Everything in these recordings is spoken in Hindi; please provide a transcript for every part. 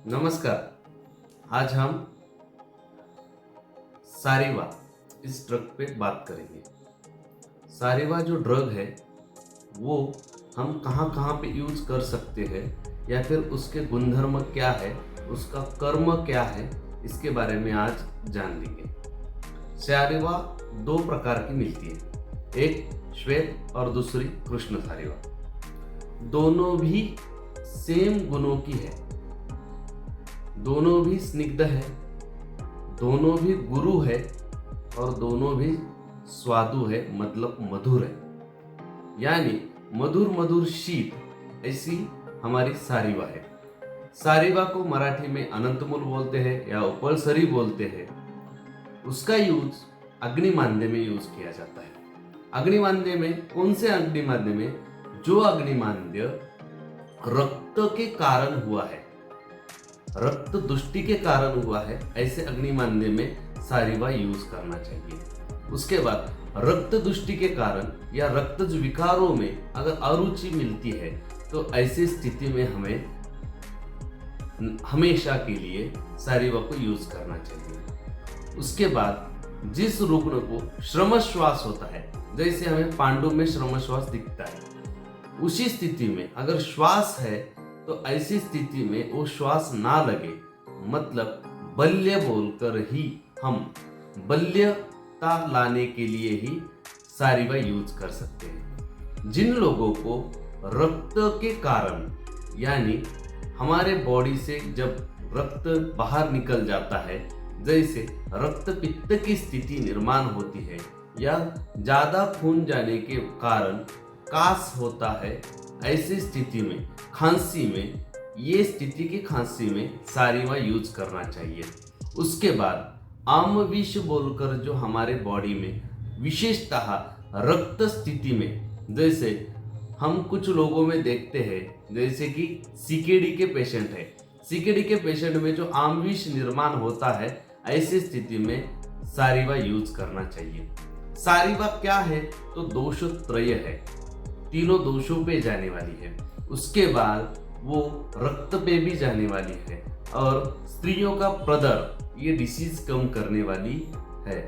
नमस्कार। आज हम सारिवा इस ड्रग पे बात करेंगे। सारिवा जो ड्रग है वो हम कहाँ कहाँ पे यूज कर सकते हैं या फिर उसके गुणधर्म क्या है, उसका कर्म क्या है, इसके बारे में आज जान लेंगे। सारिवा दो प्रकार की मिलती है, एक श्वेत और दूसरी कृष्ण सारिवा। दोनों भी सेम गुणों की है, दोनों भी स्निग्ध है, दोनों भी गुरु है और दोनों भी स्वादु है, मतलब मधुर है। यानी मधुर मधुर शीत, ऐसी हमारी सारिवा है। सारिवा को मराठी में अनंतमूल बोलते हैं या उपलसरी बोलते हैं। उसका यूज अग्निमांद्य में यूज किया जाता है। अग्निमांद्य में कौन से अग्निमांद्य में? जो अग्निमांद्य रक्त के कारण हुआ है, रक्त दुष्टि के कारण हुआ है, ऐसे अग्निमांद्य में सारिवा यूज करना चाहिए। उसके बाद रक्त दुष्टि के कारण या रक्तज विकारों में अगर अरुचि मिलती है तो ऐसी स्थिति में हमें हमेशा के लिए सारिवा को यूज करना चाहिए। उसके बाद जिस रुग्ण को श्रमश्वास होता है, जैसे हमें पांडु में श्रमश्वास दिखता है, उसी स्थिति में अगर श्वास है तो ऐसी स्थिति में वो श्वास ना लगे, मतलब बल्य बोलकर ही हम बल्यता लाने के लिए ही सारिवा यूज कर सकते हैं। जिन लोगों को रक्त के कारण, यानी हमारे बॉडी से जब रक्त बाहर निकल जाता है, जैसे रक्त पित्त की स्थिति निर्माण होती है या ज्यादा खून जाने के कारण कास होता है, ऐसी स्थिति में, खांसी में, ये स्थिति की खांसी में सारिवा यूज करना चाहिए। उसके बाद आमविष बोलकर जो हमारे बॉडी में विशेषतः रक्त स्थिति में, जैसे हम कुछ लोगों में देखते हैं, जैसे कि सीकेडी के पेशेंट है, सीकेडी के पेशेंट में जो आमविष निर्माण होता है, ऐसी स्थिति में सारिवा यूज करना चाहिए। सारिवा क्या है? तो दोषत्रय है, तीनों दोषों पे जाने वाली है। उसके बाद वो रक्त पे भी जाने वाली है और स्त्रियों का प्रदर, ये डिसीज कम करने वाली है।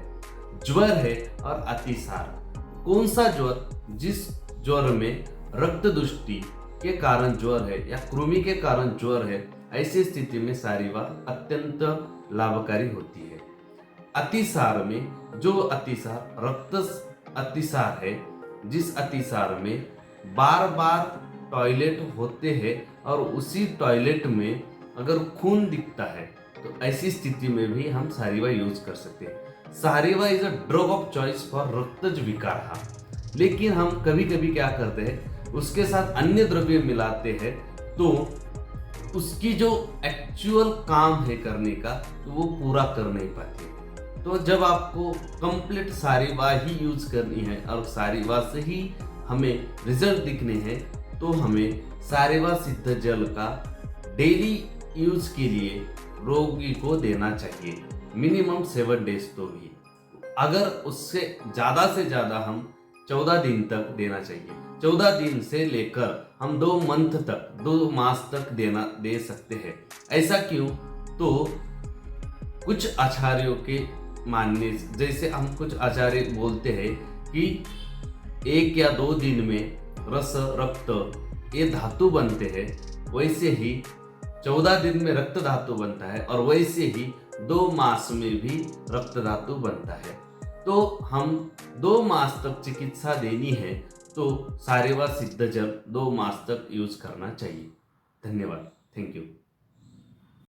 ज्वर है और अतिसार। कौन सा ज्वर? जिस ज्वर में रक्त दुष्टि के कारण ज्वर है या कृमि के कारण ज्वर है, ऐसी स्थिति में सारिवा अत्यंत लाभकारी होती है। अतिसार में, जो अतिसार रक्त अतिसार है, जिस अतिसार में बार बार टॉयलेट होते हैं और उसी टॉयलेट में अगर खून दिखता है, तो ऐसी स्थिति में भी हम सारिवा यूज कर सकते हैं। Sariva is a drug of choice for raktaja vikara. लेकिन हम कभी कभी क्या करते हैं, उसके साथ अन्य द्रव्य मिलाते हैं, तो उसकी जो एक्चुअल काम है करने का, तो वो पूरा कर नहीं पाते। तो जब आपको कंप्लीट सारिवा ही यूज करनी है और सारिवा से ही हमें रिजल्ट दिखने हैं, तो हमें सारिवा सिद्ध जल का डेली यूज के लिए रोगी को देना चाहिए, मिनिमम 7 डेज तो भी। अगर उससे ज़्यादा से ज़्यादा हम 14 दिन तक देना चाहिए। 14 दिन से लेकर हम 2 मंथ तक, 2 मास तक दे सकते हैं। ऐसा क्यों? तो कुछ आचार्यों के मानने, जैसे हम कुछ आचार्य बोलते हैं कि 1 या 2 दिन में रस, रक्त, ये धातु बनते हैं, वैसे ही 14 दिन में रक्त धातु बनता है और वैसे ही 2 मास में भी रक्त धातु बनता है। तो हम 2 मास तक चिकित्सा देनी है, तो सारिवा सिद्ध जल 2 मास तक यूज करना चाहिए। धन्यवाद। Thank you.